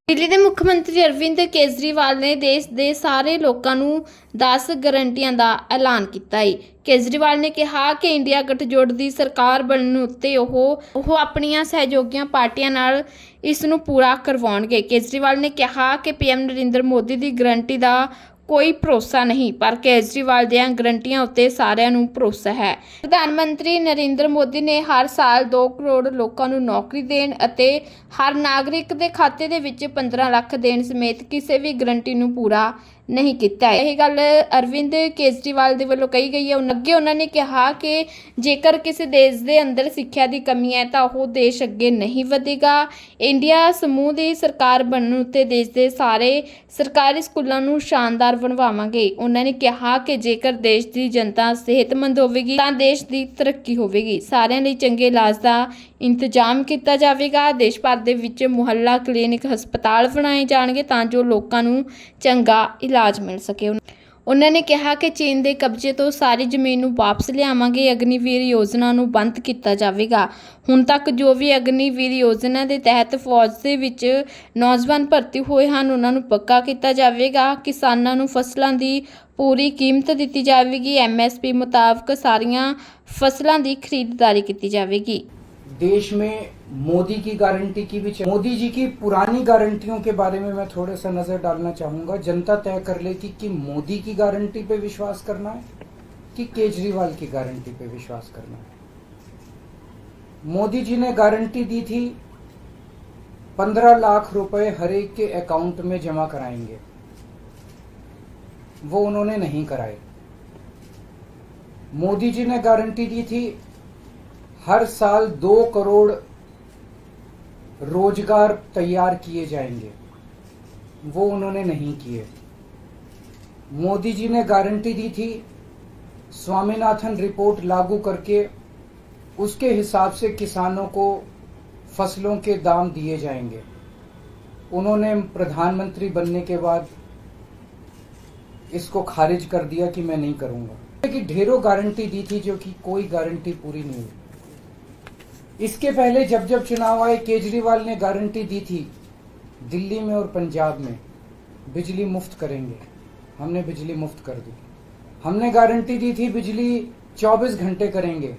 ਦਿੱਲੀ ਦੇ ਮੁੱਖ ਮੰਤਰੀ ਅਰਵਿੰਦ ਕੇਜਰੀਵਾਲ ਨੇ ਦੇਸ਼ ਦੇ ਸਾਰੇ ਲੋਕਾਂ ਨੂੰ 10 ਗਰੰਟੀਆਂ ਦਾ ਐਲਾਨ ਕੀਤਾ ਹੈ। ਕੇਜਰੀਵਾਲ ਨੇ ਕਿਹਾ ਕਿ ਇੰਡੀਆ ਗਠਜੋੜ ਦੀ ਸਰਕਾਰ ਬਣਨ ਉੱਤੇ ਉਹ ਆਪਣੀਆਂ ਸਹਿਯੋਗੀਆਂ ਪਾਰਟੀਆਂ ਨਾਲ ਇਸ ਨੂੰ ਪੂਰਾ ਕਰਵਾਉਣਗੇ। ਕੇਜਰੀਵਾਲ ਨੇ ਕਿਹਾ ਕਿ ਪੀਐਮ ਨਰਿੰਦਰ ਮੋਦੀ ਦੀ ਗਰੰਟੀ ਦਾ ਕੋਈ ਭਰੋਸਾ ਨਹੀਂ, ਪਰ ਕੇਜਰੀਵਾਲ ਦੀਆਂ ਗਰੰਟੀਆਂ ਉੱਤੇ ਸਾਰਿਆਂ ਨੂੰ ਭਰੋਸਾ ਹੈ। ਪ੍ਰਧਾਨ ਮੰਤਰੀ ਨਰਿੰਦਰ ਮੋਦੀ ਨੇ ਹਰ ਸਾਲ 2 ਕਰੋੜ ਲੋਕਾਂ ਨੂੰ ਨੌਕਰੀ ਦੇਣ ਅਤੇ ਹਰ ਨਾਗਰਿਕ ਦੇ ਖਾਤੇ ਦੇ ਵਿੱਚ 15 ਲੱਖ ਦੇਣ ਸਮੇਤ ਕਿਸੇ ਵੀ ਗਰੰਟੀ ਨੂੰ ਪੂਰਾ ਨਹੀਂ ਕੀਤਾ ਹੈ। ਇਹ ਗੱਲ ਅਰਵਿੰਦ ਕੇਜਰੀਵਾਲ ਦੇ ਵੱਲੋਂ ਕਹੀ ਗਈ ਹੈ। ਅੱਗੇ ਉਹਨਾਂ ਨੇ ਕਿਹਾ ਕਿ ਜੇਕਰ ਕਿਸੇ ਦੇਸ਼ ਦੇ ਅੰਦਰ ਸਿੱਖਿਆ ਦੀ ਕਮੀ ਹੈ ਤਾਂ ਉਹ ਦੇਸ਼ ਅੱਗੇ ਨਹੀਂ ਵਧੇਗਾ। ਇੰਡੀਆ ਸਮੂਹ ਦੀ ਸਰਕਾਰ ਬਣਨ ਉੱਤੇ ਦੇਸ਼ ਦੇ ਸਾਰੇ ਸਰਕਾਰੀ ਸਕੂਲਾਂ ਨੂੰ ਸ਼ਾਨਦਾਰ ਬਣਵਾਵਾਂਗੇ। ਉਹਨਾਂ ਨੇ ਕਿਹਾ ਕਿ ਜੇਕਰ ਦੇਸ਼ ਦੀ ਜਨਤਾ ਸਿਹਤਮੰਦ ਹੋਵੇਗੀ ਤਾਂ ਦੇਸ਼ ਦੀ ਤਰੱਕੀ ਹੋਵੇਗੀ। ਸਾਰਿਆਂ ਲਈ ਚੰਗੇ ਇਲਾਜ ਦਾ ਇੰਤਜ਼ਾਮ ਕੀਤਾ ਜਾਵੇਗਾ। ਦੇਸ਼ ਭਰ ਦੇ ਵਿੱਚ ਮੁਹੱਲਾ ਕਲੀਨਿਕ ਹਸਪਤਾਲ ਬਣਾਏ ਜਾਣਗੇ ਤਾਂ ਜੋ ਲੋਕਾਂ ਨੂੰ ਚੰਗਾ ਇਲਾਜ ਮਿਲ ਸਕੇ। ਉਹਨਾਂ ਨੇ ਕਿਹਾ ਕਿ ਚੀਨ ਦੇ ਕਬਜ਼ੇ ਤੋਂ ਸਾਰੀ ਜ਼ਮੀਨ ਨੂੰ ਵਾਪਸ ਲਿਆਵਾਂਗੇ। ਅਗਨੀਵੀਰ ਯੋਜਨਾ ਨੂੰ ਬੰਦ ਕੀਤਾ ਜਾਵੇਗਾ। ਹੁਣ ਤੱਕ ਜੋ ਵੀ ਅਗਨੀਵੀਰ ਯੋਜਨਾ ਦੇ ਤਹਿਤ ਫੌਜ ਦੇ ਵਿੱਚ ਨੌਜਵਾਨ ਭਰਤੀ ਹੋਏ ਹਨ ਉਹਨਾਂ ਨੂੰ ਪੱਕਾ ਕੀਤਾ ਜਾਵੇਗਾ। ਕਿਸਾਨਾਂ ਨੂੰ ਫਸਲਾਂ ਦੀ ਪੂਰੀ ਕੀਮਤ ਦਿੱਤੀ ਜਾਵੇਗੀ। ਐਮਐਸਪੀ ਮੁਤਾਬਕ ਸਾਰੀਆਂ फसलों की खरीदारी की जाएगी। देश में मोदी की गारंटी की भी मोदी जी की पुरानी गारंटियों के बारे में मैं थोड़ा सा नजर डालना चाहूंगा। जनता तय कर लेगी कि मोदी की गारंटी पे विश्वास करना है कि केजरीवाल की गारंटी पे विश्वास करना है। मोदी जी ने गारंटी दी थी 15 लाख रुपए हर एक के अकाउंट में जमा कराएंगे, वो उन्होंने नहीं कराए। मोदी जी ने गारंटी दी थी हर साल 2 करोड़ रोजगार तैयार किए जाएंगे, वो उन्होंने नहीं किए। मोदी जी ने गारंटी दी थी स्वामीनाथन रिपोर्ट लागू करके उसके हिसाब से किसानों को फसलों के दाम दिए जाएंगे, उन्होंने प्रधानमंत्री बनने के बाद इसको खारिज कर दिया कि मैं नहीं करूंगा। कि ढेरों गारंटी दी थी जो कि कोई गारंटी पूरी नहीं हुई। इसके पहले जब जब चुनाव आए केजरीवाल ने गारंटी दी थी दिल्ली में और पंजाब में बिजली मुफ्त करेंगे, हमने बिजली मुफ्त कर दी। हमने गारंटी दी थी बिजली 24 घंटे करेंगे,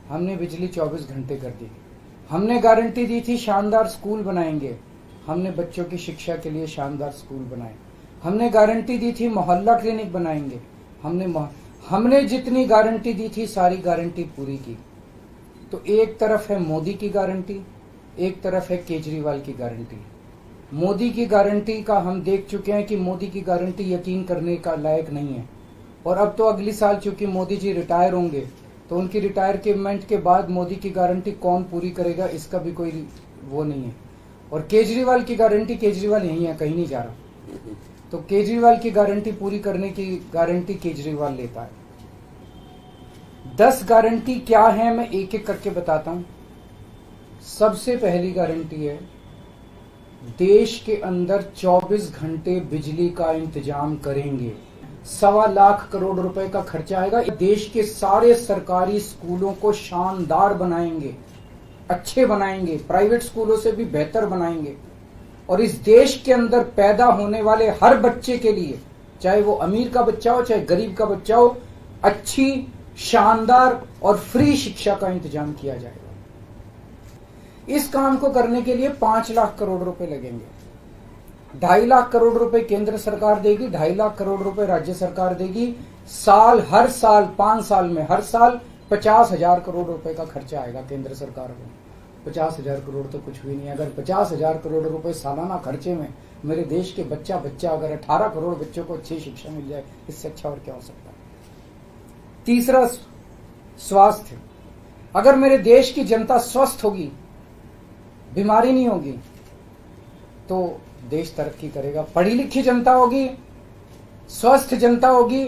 हमने बिजली 24 घंटे कर दी। हमने गारंटी दी थी शानदार स्कूल बनाएंगे, हमने बच्चों की शिक्षा के लिए शानदार स्कूल बनाए। हमने गारंटी दी थी मोहल्ला क्लिनिक बनाएंगे, हमने जितनी गारंटी दी थी सारी गारंटी पूरी की। तो एक तरफ है मोदी की गारंटी, एक तरफ है केजरीवाल की गारंटी। मोदी की गारंटी का हम देख चुके हैं कि मोदी की गारंटी यकीन करने का लायक नहीं है। और अब तो अगली साल चूंकि मोदी जी रिटायर होंगे तो उनकी रिटायरमेंट के बाद मोदी की गारंटी कौन पूरी करेगा इसका भी कोई वो नहीं है। और केजरीवाल की गारंटी, केजरीवाल यही है, कहीं नहीं जा रहा, तो केजरीवाल की गारंटी पूरी करने की गारंटी केजरीवाल लेता है। 10 गारंटी क्या है मैं एक एक करके बताता हूं। सबसे पहली गारंटी है देश के अंदर 24 घंटे बिजली का इंतजाम करेंगे। 1.25 लाख करोड़ रुपए का खर्चा आएगा। देश के सारे सरकारी स्कूलों को शानदार बनाएंगे, अच्छे बनाएंगे, प्राइवेट स्कूलों से भी बेहतर बनाएंगे। और इस देश के अंदर पैदा होने वाले हर बच्चे के लिए, चाहे वो अमीर का बच्चा हो चाहे गरीब का बच्चा हो, अच्छी शानदार और फ्री शिक्षा का इंतजाम किया जाएगा। इस काम को करने के लिए 5 लाख करोड़ रुपए लगेंगे। 2.5 लाख करोड़ रुपए केंद्र सरकार देगी, 2.5 लाख करोड़ रुपए राज्य सरकार देगी। हर साल 5 साल में हर साल 50,000 करोड़ रुपए का खर्चा आएगा केंद्र सरकार को। 50,000 करोड़ तो कुछ भी नहीं है। अगर 50,000 करोड़ रुपए सालाना खर्चे में मेरे देश के बच्चा अगर 18 करोड़ बच्चों को अच्छी शिक्षा मिल जाए, इससे अच्छा और क्या हो सकता है। तीसरा, स्वास्थ्य। अगर मेरे देश की जनता स्वस्थ होगी, बीमारी नहीं होगी, तो देश तरक्की करेगा। पढ़ी लिखी जनता होगी, स्वस्थ जनता होगी,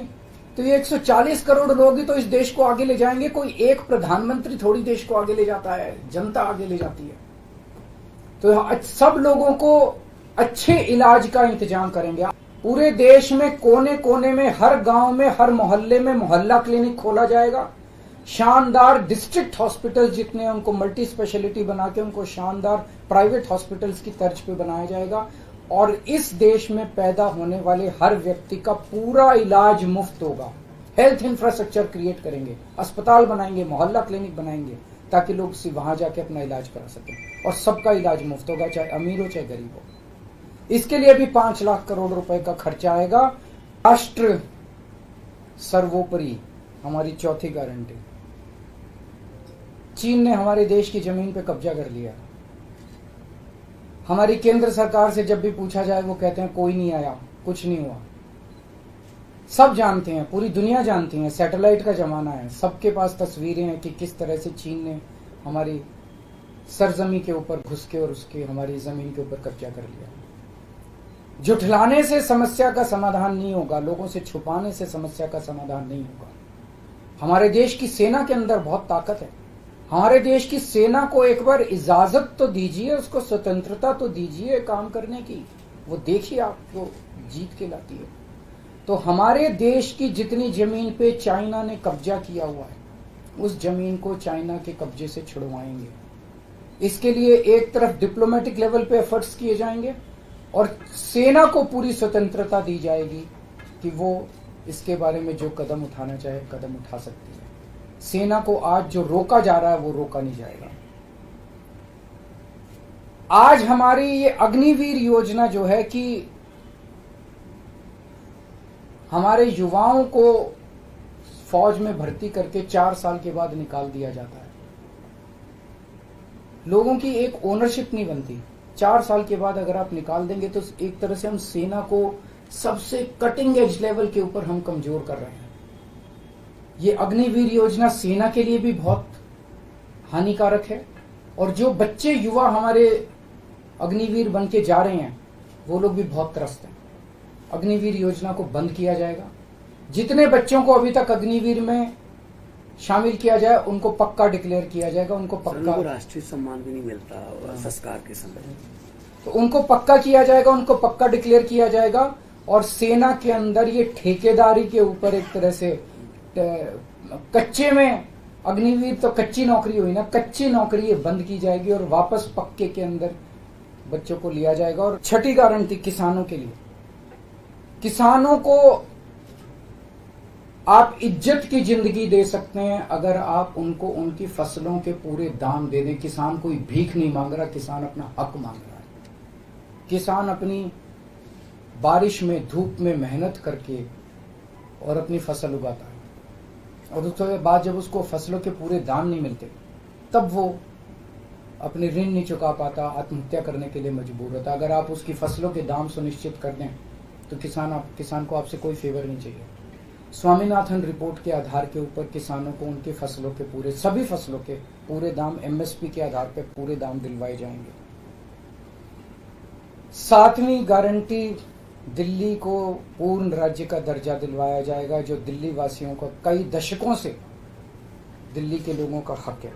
तो ये 140 करोड़ लोग ही तो इस देश को आगे ले जाएंगे। कोई एक प्रधानमंत्री थोड़ी देश को आगे ले जाता है, जनता आगे ले जाती है। तो सब लोगों को अच्छे इलाज का इंतजाम करेंगे। पूरे देश में कोने कोने में, हर गांव में, हर मोहल्ले में मोहल्ला क्लिनिक खोला जाएगा। शानदार डिस्ट्रिक्ट हॉस्पिटल जितने हैं उनको मल्टी स्पेशलिटी बना के उनको शानदार प्राइवेट हॉस्पिटल्स की तर्ज पे बनाया जाएगा। और इस देश में पैदा होने वाले हर व्यक्ति का पूरा इलाज मुफ्त होगा। हेल्थ इंफ्रास्ट्रक्चर क्रिएट करेंगे, अस्पताल बनाएंगे, मोहल्ला क्लिनिक बनाएंगे, ताकि लोग वहां जाके अपना इलाज करा सकें और सबका इलाज मुफ्त होगा, चाहे अमीर हो चाहे गरीब हो। इसके लिए भी 5 लाख करोड़ रुपए का खर्चा आएगा। राष्ट्र सर्वोपरि हमारी चौथी गारंटी। चीन ने हमारे देश की जमीन पे कब्जा कर लिया। हमारी केंद्र सरकार से जब भी पूछा जाए वो कहते हैं कोई नहीं आया, कुछ नहीं हुआ। सब जानते हैं, पूरी दुनिया जानती है, सैटेलाइट का जमाना है, सबके पास तस्वीरें हैं कि किस तरह से चीन ने हमारी सरजमी के ऊपर घुस के और उसके हमारी जमीन के ऊपर कब्जा कर लिया। जुठलाने से समस्या का समाधान नहीं होगा, लोगों से छुपाने से समस्या का समाधान नहीं होगा। हमारे देश की सेना के अंदर बहुत ताकत है। हमारे देश की सेना को एक बार इजाजत तो दीजिए, उसको स्वतंत्रता तो दीजिए काम करने की। वो देखिए आपको जीत के लाती है। तो हमारे देश की जितनी जमीन पे चाइना ने कब्जा किया हुआ है, उस जमीन को चाइना के कब्जे से छुड़वाएंगे। इसके लिए एक तरफ डिप्लोमेटिक लेवल पे एफर्ट्स किए जाएंगे और सेना को पूरी स्वतंत्रता दी जाएगी कि वो इसके बारे में जो कदम उठाना चाहे कदम उठा सकती है। सेना को आज जो रोका जा रहा है वो रोका नहीं जाएगा। आज हमारी ये अग्निवीर योजना जो है कि हमारे युवाओं को फौज में भर्ती करके 4 साल के बाद निकाल दिया जाता है। लोगों की एक ओनरशिप नहीं बनती। 4 साल के बाद अगर आप निकाल देंगे तो एक तरह से हम सेना को सबसे कटिंग एज लेवल के ऊपर हम कमजोर कर रहे हैं। ये अग्निवीर योजना सेना के लिए भी बहुत हानिकारक है और जो बच्चे युवा हमारे अग्निवीर बन के जा रहे हैं वो लोग भी बहुत त्रस्त हैं। अग्निवीर योजना को बंद किया जाएगा। जितने बच्चों को अभी तक अग्निवीर में शामिल किया जाए उनको पक्का डिक्लेयर किया जाएगा, उनको पक्का राष्ट्रीय सम्मान भी नहीं मिलता संस्कार के समय, तो उनको पक्का किया जाएगा, उनको पक्का डिक्लेयर किया जाएगा। और सेना के अंदर ये ठेकेदारी के ऊपर एक तरह से कच्चे में अग्निवीर तो कच्ची नौकरी हुई ना, कच्ची नौकरी ये बंद की जाएगी और वापस पक्के के अंदर बच्चों को लिया जाएगा। और छठी गारंटी किसानों के लिए, किसानों को आप इज्जत की जिंदगी दे सकते हैं अगर आप उनको उनकी फसलों के पूरे दाम दे दें। किसान कोई भीख नहीं मांग रहा, किसान अपना हक मांग रहा है। किसान अपनी बारिश में धूप में मेहनत करके और अपनी फसल उगाता है और उसके बाद जब उसको फसलों के पूरे दाम नहीं मिलते तब वो अपने ऋण नहीं चुका पाता, आत्महत्या करने के लिए मजबूर होता। अगर आप उसकी फसलों के दाम सुनिश्चित कर दें तो किसान को आपसे कोई फेवर नहीं चाहिए। स्वामीनाथन रिपोर्ट के आधार के ऊपर किसानों को उनके फसलों के पूरे, सभी फसलों के पूरे दाम एमएसपी के आधार पर पूरे दाम दिलवाए जाएंगे। 7वीं गारंटी, दिल्ली को पूर्ण राज्य का दर्जा दिलवाया जाएगा, जो दिल्ली वासियों का कई दशकों से दिल्ली के लोगों का हक है।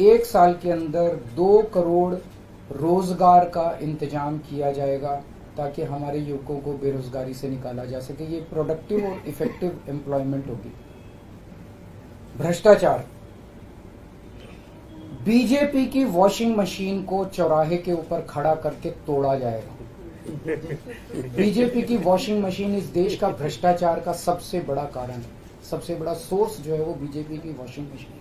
1 साल के अंदर 2 करोड़ रोजगार का इंतजाम किया जाएगा ताकि हमारे युवकों को बेरोजगारी से निकाला जा सके। ये प्रोडक्टिव और इफेक्टिव एम्प्लॉयमेंट होगी। भ्रष्टाचार, बीजेपी की वॉशिंग मशीन को चौराहे के ऊपर खड़ा करके तोड़ा जाएगा। बीजेपी की वॉशिंग मशीन इस देश का भ्रष्टाचार का सबसे बड़ा कारण है। सबसे बड़ा सोर्स जो है वो बीजेपी की वॉशिंग मशीन है।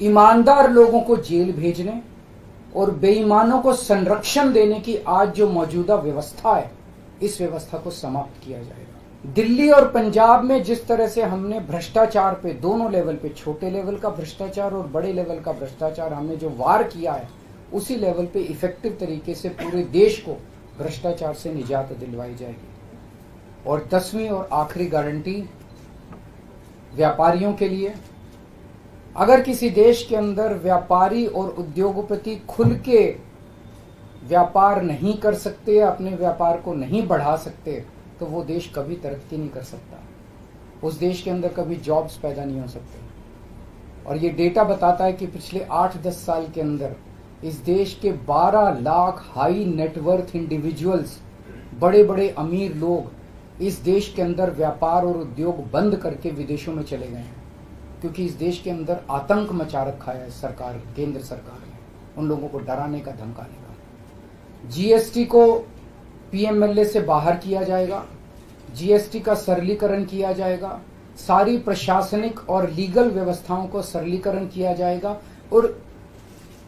ईमानदार लोगों को जेल भेजने और बेईमानों को संरक्षण देने की आज जो मौजूदा व्यवस्था है, इस व्यवस्था को समाप्त किया जाएगा। दिल्ली और पंजाब में जिस तरह से हमने भ्रष्टाचार पे दोनों लेवल पे, छोटे लेवल का भ्रष्टाचार और बड़े लेवल का भ्रष्टाचार हमने जो वार किया है, उसी लेवल पे इफेक्टिव तरीके से पूरे देश को भ्रष्टाचार से निजात दिलवाई जाएगी। और 10वीं और आखिरी गारंटी व्यापारियों के लिए, अगर किसी देश के अंदर व्यापारी और उद्योगपति खुल के व्यापार नहीं कर सकते, अपने व्यापार को नहीं बढ़ा सकते, तो वो देश कभी तरक्की नहीं कर सकता। उस देश के अंदर कभी जॉब्स पैदा नहीं हो सकते। और ये डेटा बताता है कि पिछले 8-10 साल के अंदर इस देश के 12 लाख हाई नेटवर्थ इंडिविजुअल्स, बड़े बड़े अमीर लोग इस देश के अंदर व्यापार और उद्योग बंद करके विदेशों में चले गए हैं, क्योंकि इस देश के अंदर आतंक मचा रखा है सरकार, केंद्र सरकार ने, उन लोगों को डराने का, धमकाने का। जीएसटी को पीएमएलए से बाहर किया जाएगा, जीएसटी का सरलीकरण किया जाएगा, सारी प्रशासनिक और लीगल व्यवस्थाओं को सरलीकरण किया जाएगा और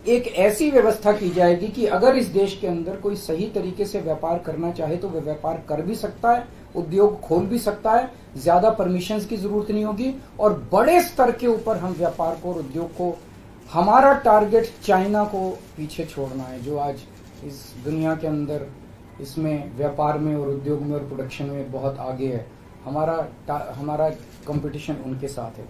एक ऐसी व्यवस्था की जाएगी कि अगर इस देश के अंदर कोई सही तरीके से व्यापार करना चाहे तो वह व्यापार कर भी सकता है, उद्योग खोल भी सकता है, ज्यादा परमिशंस की जरूरत नहीं होगी और बड़े स्तर के ऊपर हम व्यापार को और उद्योग को, हमारा टारगेट चाइना को पीछे छोड़ना है जो आज इस दुनिया के अंदर इसमें व्यापार में और उद्योग में और प्रोडक्शन में बहुत आगे है। हमारा कंपटीशन उनके साथ है।